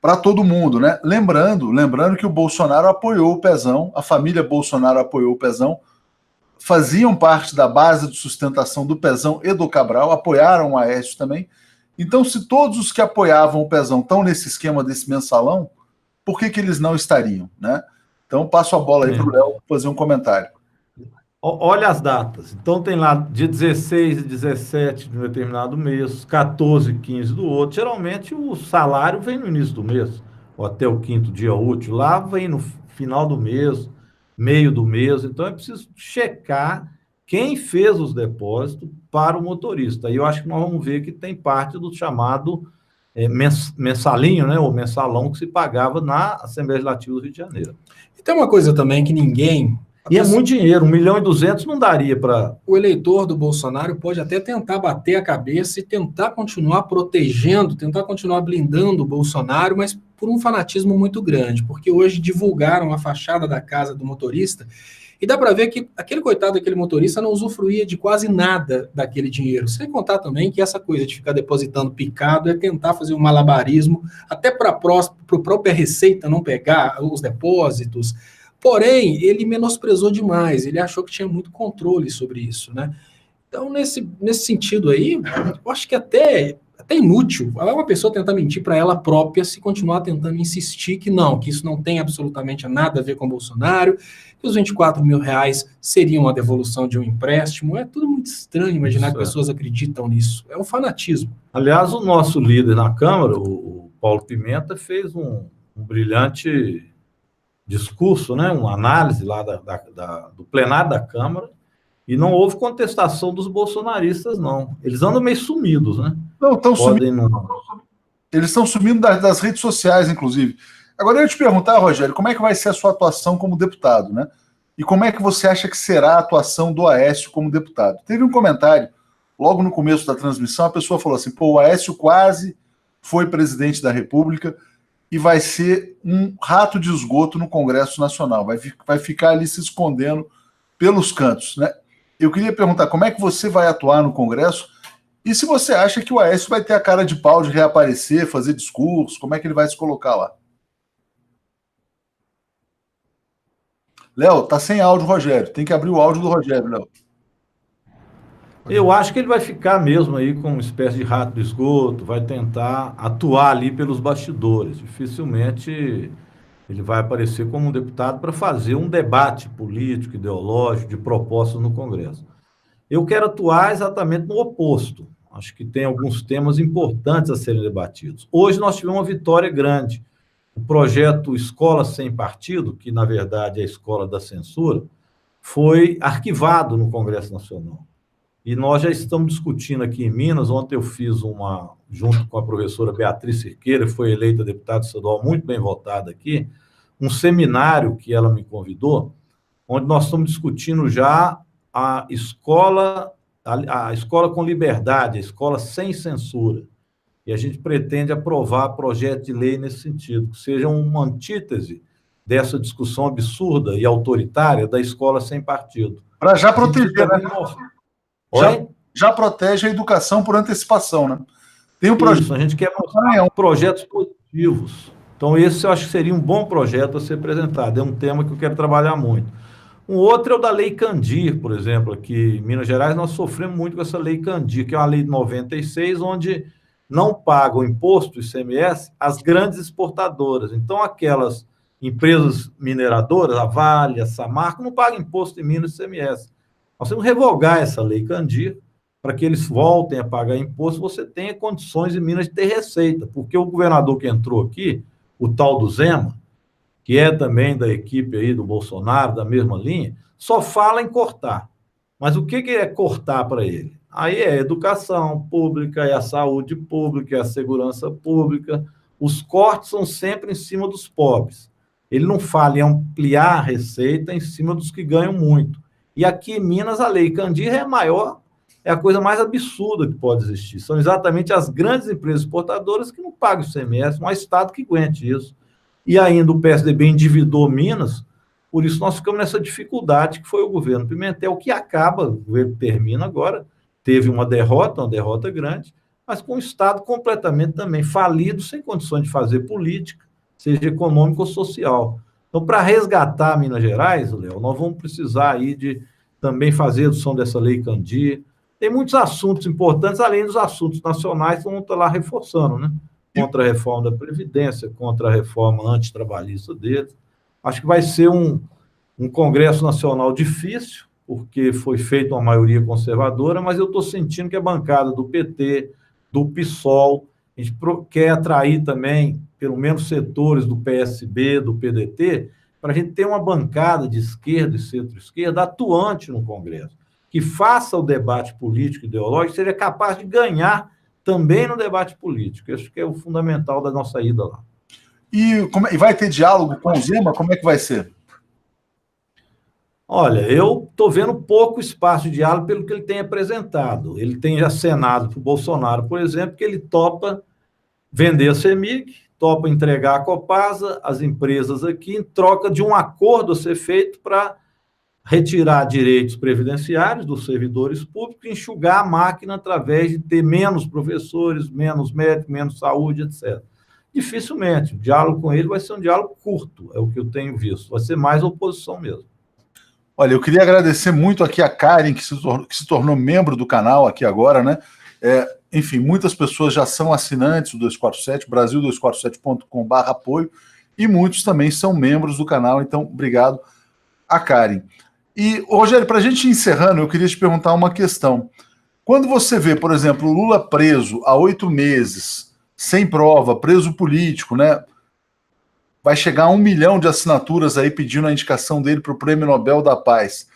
para todo mundo, né? Lembrando que o Bolsonaro apoiou o Pezão, a família Bolsonaro apoiou o Pezão, faziam parte da base de sustentação do Pezão e do Cabral, apoiaram o Aécio também. Então, se todos os que apoiavam o Pezão estão nesse esquema desse mensalão, por que eles não estariam, né? Então, passo a bola aí para o Léo fazer um comentário. Olha as datas. Então, tem lá dia 16 e 17 de um determinado mês, 14 e 15 do outro. Geralmente, o salário vem no início do mês, ou até o 5º dia útil. Lá vem no final do mês, meio do mês. Então, é preciso checar quem fez os depósitos para o motorista. E eu acho que nós vamos ver que tem parte do chamado mensalinho, né, ou mensalão que se pagava na Assembleia Legislativa do Rio de Janeiro. E tem uma coisa também que ninguém... E é muito dinheiro, 1.200.000 não daria para... O eleitor do Bolsonaro pode até tentar bater a cabeça e tentar continuar protegendo, tentar continuar blindando o Bolsonaro, mas por um fanatismo muito grande, porque hoje divulgaram a fachada da casa do motorista e dá para ver que aquele coitado daquele motorista não usufruía de quase nada daquele dinheiro. Sem contar também que essa coisa de ficar depositando picado é tentar fazer um malabarismo, até para a própria Receita não pegar os depósitos. Porém, ele menosprezou demais, ele achou que tinha muito controle sobre isso, né? Então, nesse sentido aí, eu acho que até inútil uma pessoa tentar mentir para ela própria se continuar tentando insistir que isso não tem absolutamente nada a ver com o Bolsonaro, que os 24 mil reais seriam a devolução de um empréstimo. É tudo muito estranho imaginar que pessoas acreditam nisso. É um fanatismo. Aliás, o nosso líder na Câmara, o Paulo Pimenta, fez um brilhante discurso, né, uma análise lá do plenário da Câmara, e não houve contestação dos bolsonaristas, não. Eles andam meio sumidos, né? Não, estão sumindo. Eles estão sumindo das redes sociais, inclusive. Agora, eu ia te perguntar, Rogério, como é que vai ser a sua atuação como deputado, né? E como é que você acha que será a atuação do Aécio como deputado? Teve um comentário, logo no começo da transmissão, a pessoa falou assim, o Aécio quase foi presidente da República, e vai ser um rato de esgoto no Congresso Nacional, vai ficar ali se escondendo pelos cantos, né? Eu queria perguntar como é que você vai atuar no Congresso e se você acha que o Aécio vai ter a cara de pau de reaparecer, fazer discurso, como é que ele vai se colocar lá? Léo, tá sem áudio, Rogério. Tem que abrir o áudio do Rogério, Léo. Eu acho que ele vai ficar mesmo aí com uma espécie de rato do esgoto, vai tentar atuar ali pelos bastidores. Dificilmente ele vai aparecer como um deputado para fazer um debate político, ideológico, de propostas no Congresso. Eu quero atuar exatamente no oposto. Acho que tem alguns temas importantes a serem debatidos. Hoje nós tivemos uma vitória grande. O projeto Escola Sem Partido, que na verdade é a escola da censura, foi arquivado no Congresso Nacional. E nós já estamos discutindo aqui em Minas. Ontem eu fiz junto com a professora Beatriz Cerqueira, que foi eleita deputada estadual muito bem votada aqui, um seminário que ela me convidou, onde nós estamos discutindo já a escola com liberdade, a escola sem censura. E a gente pretende aprovar projeto de lei nesse sentido, que seja uma antítese dessa discussão absurda e autoritária da escola sem partido. Para já proteger, né? Já protege a educação por antecipação, né? Tem um projeto. Isso, a gente quer mostrar projetos positivos. Então, esse eu acho que seria um bom projeto a ser apresentado. É um tema que eu quero trabalhar muito. Um outro é o da Lei Candir, por exemplo. Aqui em Minas Gerais, nós sofremos muito com essa Lei Candir, que é uma lei de 96, onde não pagam imposto, ICMS, as grandes exportadoras. Então, aquelas empresas mineradoras, a Vale, a Samarco, não pagam imposto em Minas e ICMS. Nós temos que revogar essa Lei Candir para que eles voltem a pagar imposto, você tenha condições em Minas de ter receita, porque o governador que entrou aqui, o tal do Zema, que é também da equipe aí do Bolsonaro, da mesma linha, só fala em cortar. Mas o que é cortar para ele? Aí é a educação pública, é a saúde pública, é a segurança pública. Os cortes são sempre em cima dos pobres. Ele não fala em ampliar a receita em cima dos que ganham muito. E aqui em Minas, a Lei Candir é maior, é a coisa mais absurda que pode existir. São exatamente as grandes empresas exportadoras que não pagam o ICMS, não há Estado que aguente isso. E ainda o PSDB endividou Minas, por isso nós ficamos nessa dificuldade que foi o governo Pimentel, que acaba, o governo termina agora, teve uma derrota grande, mas com o Estado completamente também falido, sem condições de fazer política, seja econômica ou social. Então, para resgatar Minas Gerais, Léo, nós vamos precisar aí de também fazer a redução dessa Lei Candir. Tem muitos assuntos importantes, além dos assuntos nacionais, que vão estar lá reforçando, né? Contra a reforma da Previdência, contra a reforma antitrabalhista deles. Acho que vai ser um Congresso Nacional difícil, porque foi feita uma maioria conservadora, mas eu estou sentindo que a bancada do PT, do PSOL, a gente quer atrair também, pelo menos, setores do PSB, do PDT, para a gente ter uma bancada de esquerda e centro-esquerda atuante no Congresso, que faça o debate político e ideológico, seja capaz de ganhar também no debate político. Acho que é o fundamental da nossa ida lá. E vai ter diálogo com o Zema? Como é que vai ser? Olha, eu estou vendo pouco espaço de diálogo pelo que ele tem apresentado. Ele tem acenado para o Bolsonaro, por exemplo, que ele topa vender a CEMIG, topa entregar a Copasa, as empresas aqui, em troca de um acordo a ser feito para retirar direitos previdenciários dos servidores públicos e enxugar a máquina através de ter menos professores, menos médicos, menos saúde, etc. Dificilmente. O diálogo com ele vai ser um diálogo curto, é o que eu tenho visto. Vai ser mais oposição mesmo. Olha, eu queria agradecer muito aqui a Karen, que se tornou membro do canal aqui agora, né? Enfim, muitas pessoas já são assinantes do 247, brasil247.com/apoio, e muitos também são membros do canal, então obrigado a Karen. E, Rogério, para a gente ir encerrando, eu queria te perguntar uma questão. Quando você vê, por exemplo, o Lula preso há 8 meses, sem prova, preso político, né? Vai chegar a 1 milhão de assinaturas aí pedindo a indicação dele para o Prêmio Nobel da Paz.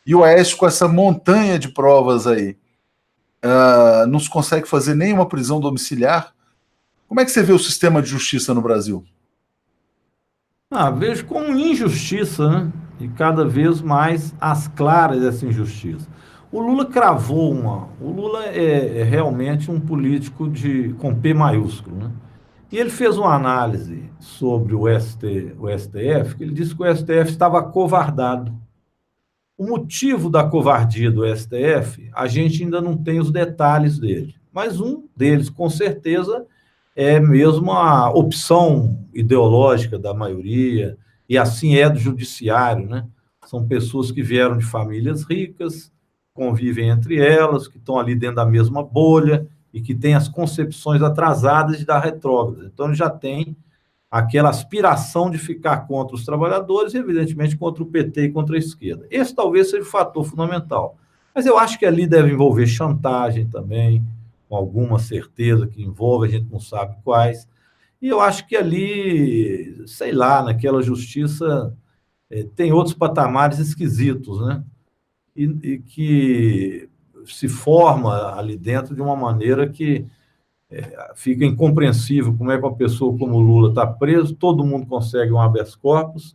E o Aécio, com essa montanha de provas aí, não se consegue fazer nenhuma prisão domiciliar. Como é que você vê o sistema de justiça no Brasil? Vejo como injustiça, né? E cada vez mais às claras essa injustiça. O Lula cravou O Lula é realmente um político com P maiúsculo, né? E ele fez uma análise sobre o STF, que ele disse que o STF estava acovardado. O motivo da covardia do STF, a gente ainda não tem os detalhes dele, mas um deles, com certeza, é mesmo a opção ideológica da maioria, e assim é do judiciário, né? São pessoas que vieram de famílias ricas, convivem entre elas, que estão ali dentro da mesma bolha, e que tem as concepções atrasadas de dar retrógrada. Então, ele já tem aquela aspiração de ficar contra os trabalhadores e, evidentemente, contra o PT e contra a esquerda. Esse talvez seja o fator fundamental. Mas eu acho que ali deve envolver chantagem também, com alguma certeza que envolve, a gente não sabe quais. E eu acho que ali, sei lá, naquela justiça tem outros patamares esquisitos, né? E que se forma ali dentro de uma maneira que fica incompreensível como é que uma pessoa como Lula está preso, todo mundo consegue um habeas corpus,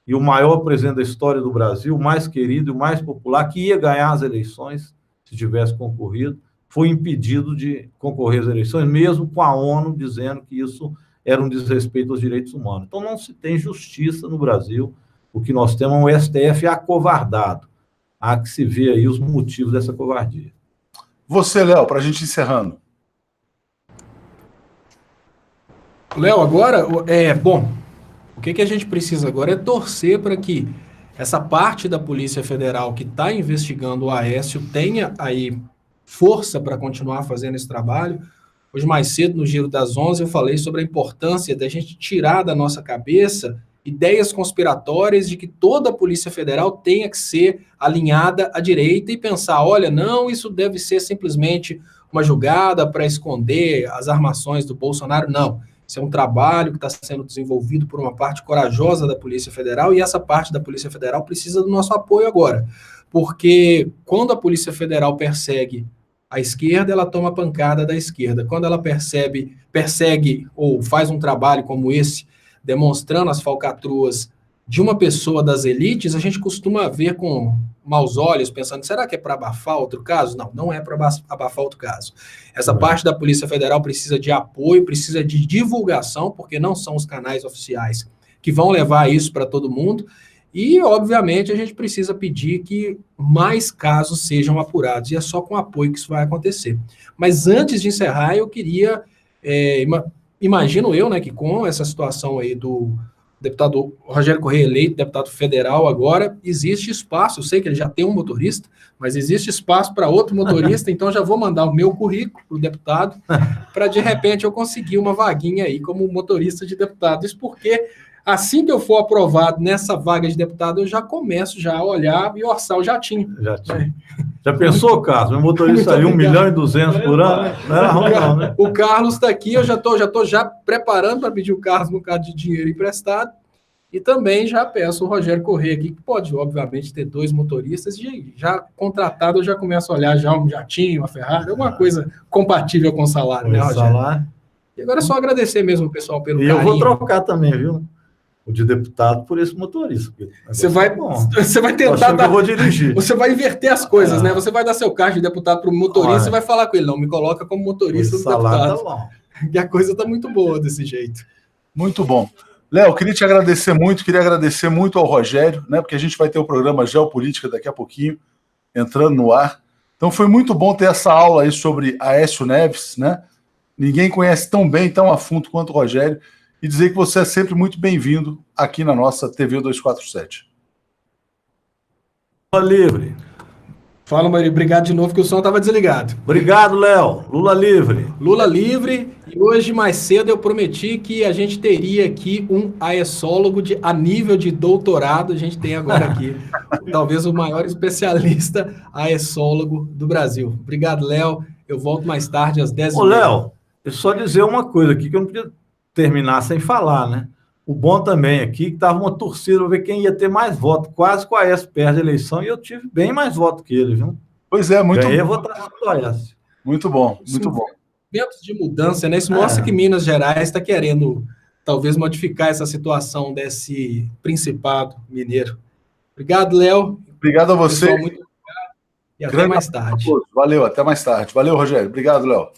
e o maior presidente da história do Brasil, o mais querido e o mais popular, que ia ganhar as eleições, se tivesse concorrido, foi impedido de concorrer às eleições, mesmo com a ONU dizendo que isso era um desrespeito aos direitos humanos. Então não se tem justiça no Brasil, o que nós temos é um STF acovardado. Há que se ver aí os motivos dessa covardia. Você, Léo, para a gente encerrando. Léo, agora, bom, o que a gente precisa agora é torcer para que essa parte da Polícia Federal que está investigando o Aécio tenha aí força para continuar fazendo esse trabalho. Hoje, mais cedo, no Giro das 11, eu falei sobre a importância da gente tirar da nossa cabeça ideias conspiratórias de que toda a Polícia Federal tenha que ser alinhada à direita e pensar, olha, não, isso deve ser simplesmente uma jogada para esconder as armações do Bolsonaro. Não, isso é um trabalho que está sendo desenvolvido por uma parte corajosa da Polícia Federal e essa parte da Polícia Federal precisa do nosso apoio agora, porque quando a Polícia Federal persegue a esquerda, ela toma pancada da esquerda. Quando ela persegue ou faz um trabalho como esse, demonstrando as falcatruas de uma pessoa das elites, a gente costuma ver com maus olhos, pensando, será que é para abafar outro caso? Não, não é para abafar outro caso. Essa parte da Polícia Federal precisa de apoio, precisa de divulgação, porque não são os canais oficiais que vão levar isso para todo mundo, e, obviamente, a gente precisa pedir que mais casos sejam apurados, e é só com apoio que isso vai acontecer. Mas antes de encerrar, eu queria, imagino eu, né, que com essa situação aí do deputado Rogério Correia eleito, deputado federal agora, existe espaço, eu sei que ele já tem um motorista, mas existe espaço para outro motorista, então já vou mandar o meu currículo para o deputado, para de repente eu conseguir uma vaguinha aí como motorista de deputado. Isso porque assim que eu for aprovado nessa vaga de deputado, eu já começo já a olhar e orçar o jatinho. Já pensou, Carlos? Meu motorista aí, 1.200.000 por ano? Não era ruim, não, né? O Carlos está aqui, eu já estou preparando para pedir o Carlos no caso de dinheiro emprestado. E também já peço o Rogério Correia aqui, que pode, obviamente, ter 2 motoristas, e já contratado eu já começo a olhar já um jatinho, uma Ferrari, alguma coisa compatível com o salário, né, Rogério? Salário. E agora é só agradecer mesmo, pessoal, pelo carinho. E eu vou trocar também, viu? O de deputado por esse motorista. Você vai tentar eu vou dirigir. Você vai inverter as coisas, né? Você vai dar seu carro de deputado para o motorista e vai falar com ele, não, me coloca como motorista do deputado. Tá bom. E a coisa está muito boa desse jeito. Muito bom. Léo, queria te agradecer muito, queria agradecer muito ao Rogério, né? Porque a gente vai ter o programa Geopolítica daqui a pouquinho, entrando no ar. Então foi muito bom ter essa aula aí sobre Aécio Neves, né? Ninguém conhece tão bem, tão a fundo quanto o Rogério. E dizer que você é sempre muito bem-vindo aqui na nossa TV 247. Lula livre. Fala, Maria. Obrigado de novo, que o som estava desligado. Obrigado, Léo. Lula livre. Lula livre. E hoje, mais cedo, eu prometi que a gente teria aqui um aessólogo a nível de doutorado. A gente tem agora aqui, talvez o maior especialista aessólogo do Brasil. Obrigado, Léo. Eu volto mais tarde, às 10h30. Ô, Léo, eu só dizer uma coisa aqui que eu não podia terminar sem falar, né? O bom também aqui que estava uma torcida para ver quem ia ter mais voto. Quase que o Aécio perde a eleição e eu tive bem mais voto que ele, viu? Pois é, muito Ganhei a votação do Aécio. Muito bom, muito bom. Ventos de mudança, né? Isso mostra que Minas Gerais está querendo, talvez, modificar essa situação desse principado mineiro. Obrigado, Léo. Obrigado a você. Pessoal, muito obrigado. E até mais tarde. Valeu, até mais tarde. Valeu, Rogério. Obrigado, Léo.